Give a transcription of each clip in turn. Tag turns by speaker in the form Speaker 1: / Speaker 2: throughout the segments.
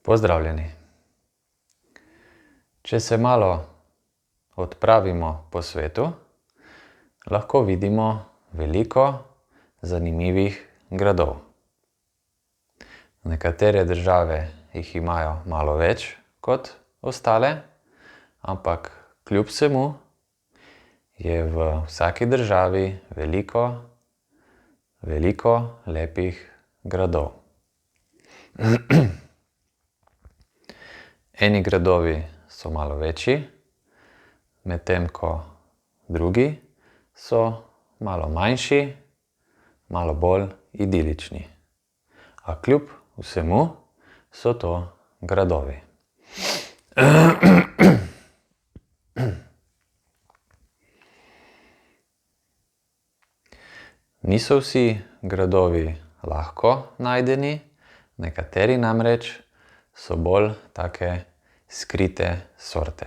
Speaker 1: Pozdravljeni. Če se malo odpravimo po svetu, lahko vidimo veliko zanimivih gradov. Nekatere države jih imajo malo več kot ostale, ampak kljub vsemu je v vsaki državi veliko lepih gradov. Eni gradovi so malo večji, medtem ko drugi so malo manjši, malo bolj idilični. A kljub vsemu so to gradovi. Niso vsi gradovi lahko najdeni, nekateri namreč so bolj take skrite sorte.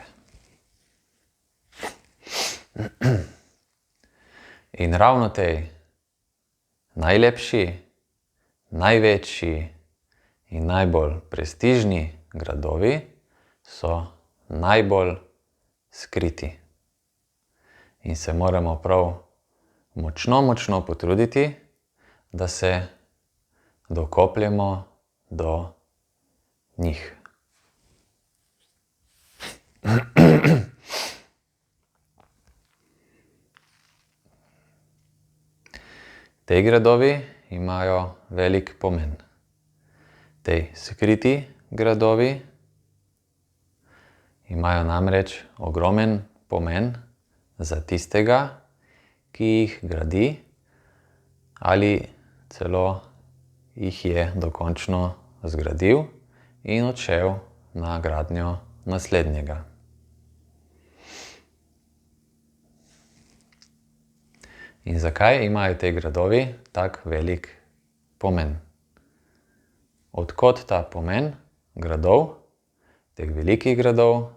Speaker 1: In ravno tej najlepši, največji in najbolj prestižni gradovi so najbolj skriti. In se moramo prav močno potruditi, da se dokopljemo do njih. Ti gradovi imajo velik pomen. Ti skriti gradovi imajo namreč ogromen pomen za tistega, ki jih gradi ali celo jih je dokončno zgradil in odšel na gradnjo naslednjega. In zakaj imajo ti gradovi tak velik pomen? Od kod ta pomen gradov, teh velikih gradov,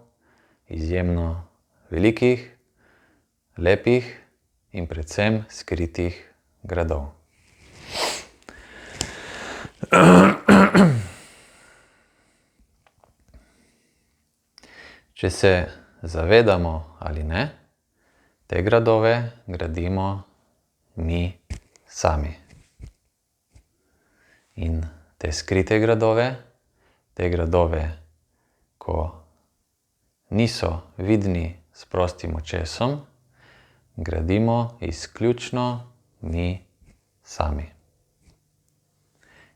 Speaker 1: izjemno velikih, lepih in predvsem skritih gradov? Če se zavedamo ali ne, te gradove gradimo mi sami. In te skrite gradove, te gradove, ko niso vidni s prostim očesom, gradimo izključno mi sami.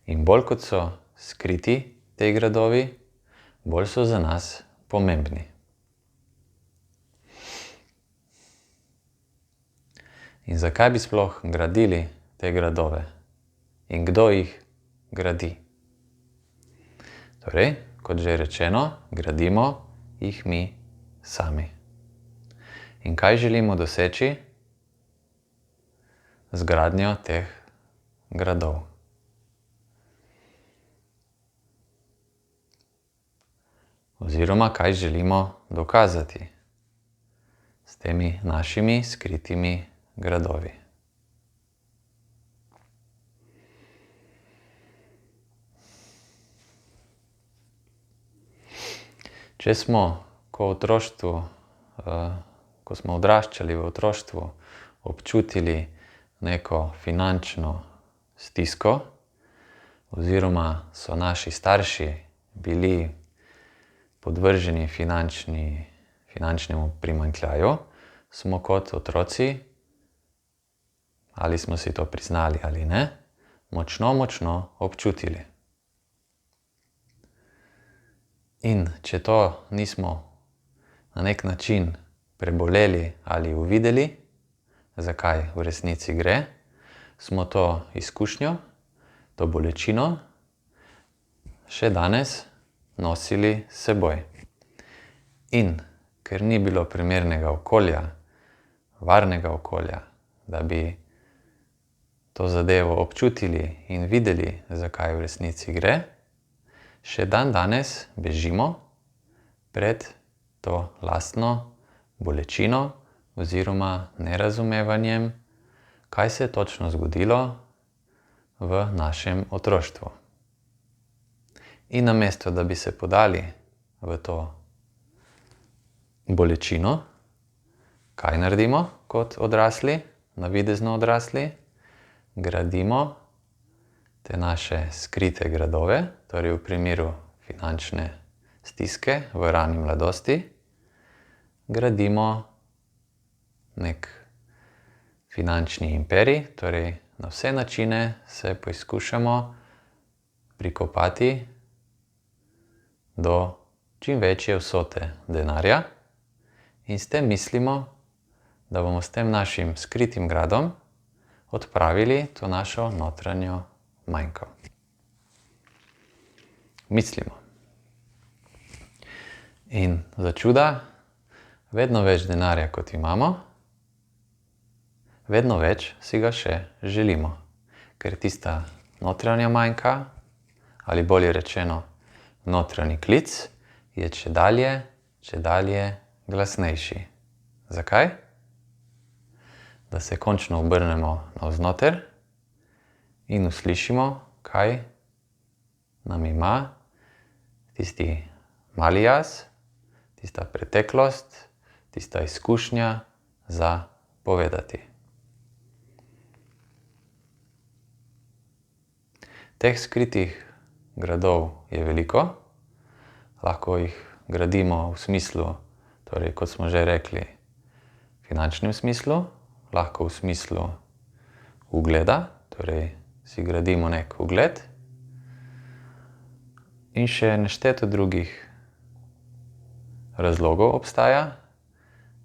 Speaker 1: In bolj kot so skriti ti gradovi, bolj so za nas pomembni. In zakaj bi sploh gradili te gradove? In kdo jih gradi? Torej, kot že rečeno, gradimo jih mi sami. In kaj želimo doseči z gradnjo teh gradov? Oziroma, kaj želimo dokazati s temi našimi skritimi gradovi? Če smo, ko smo odraščali v otroštvu, občutili neko finančno stisko, oziroma so naši starši bili podvrženi finančnemu primanjkljaju, smo kot otroci, ali smo si to priznali ali ne, močno občutili. In če to nismo na nek način preboleli ali uvideli, zakaj v resnici gre, smo to izkušnjo, to bolečino še danes nosili s seboj. In ker ni bilo primernega okolja, varnega okolja, da bi to zadevo občutili in videli, zakaj v resnici gre, še dandanes bežimo pred to lastno bolečino oziroma nerazumevanjem, kaj se je točno zgodilo v našem otroštvu. In namesto, da bi se podali v to bolečino, kaj naredimo kot odrasli, navidezno odrasli? Gradimo te naše skrite gradove, torej v primeru finančne stiske v rani mladosti, gradimo nek finančni imperij, torej na vse načine se poskušamo prikopati do čim večje vsote denarja in s tem mislimo, da bomo s tem našim skritim gradom odpravili to našo notranjo manjko. Mislimo. In za čuda, vedno več denarja, kot imamo, vedno več si ga še želimo, ker tista notranja manjka, ali bolje rečeno, notranji klic, je čedalje glasnejši. Zakaj? Da se končno obrnemo navznoter in uslišimo, kaj nam ima tisti mali jaz, tista preteklost, tista izkušnja za povedati. Teh skritih gradov je veliko, lahko jih gradimo v smislu, torej kot smo že rekli, finančnem smislu, lahko v smislu ugleda, torej si gradimo nek ugled in še nešteto drugih razlogov obstaja,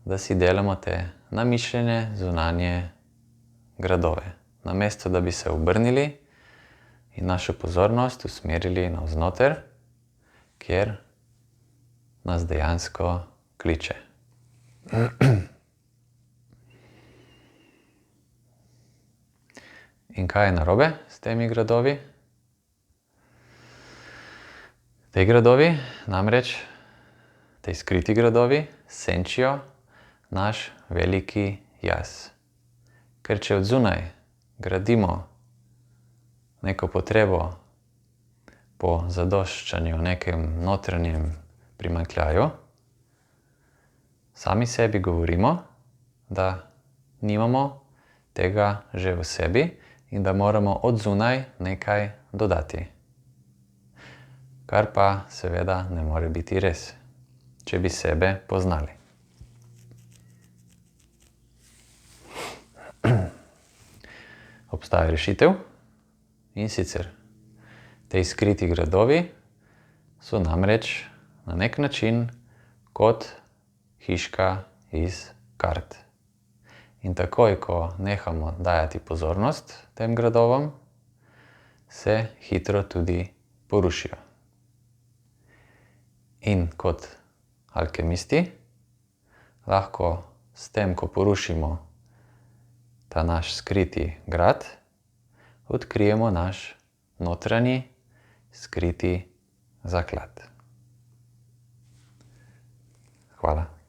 Speaker 1: da si delamo te namišljene zunanje gradove. Namesto, da bi se obrnili in našo pozornost usmerili navznoter, kjer nas dejansko kliče. In kaj je narobe s temi gradovi? Te gradovi, namreč, te skriti gradovi, senčijo naš veliki jaz. Ker če od zunaj gradimo neko potrebo po zadoščanju nekem notranjem primanjkljaju, sami sebi govorimo, da nimamo tega že v sebi in da moramo od zunaj nekaj dodati. Kar pa seveda ne more biti res, če bi sebe poznali. Obstaja rešitev in sicer te skriti gradovi so namreč na nek način kot hiška iz kart. In takoj, ko nehamo dajati pozornost tem gradovom, se hitro tudi porušijo. In kot alkemisti lahko s tem, ko porušimo ta naš skriti grad, odkrijemo naš notranji skriti zaklad. Hvala.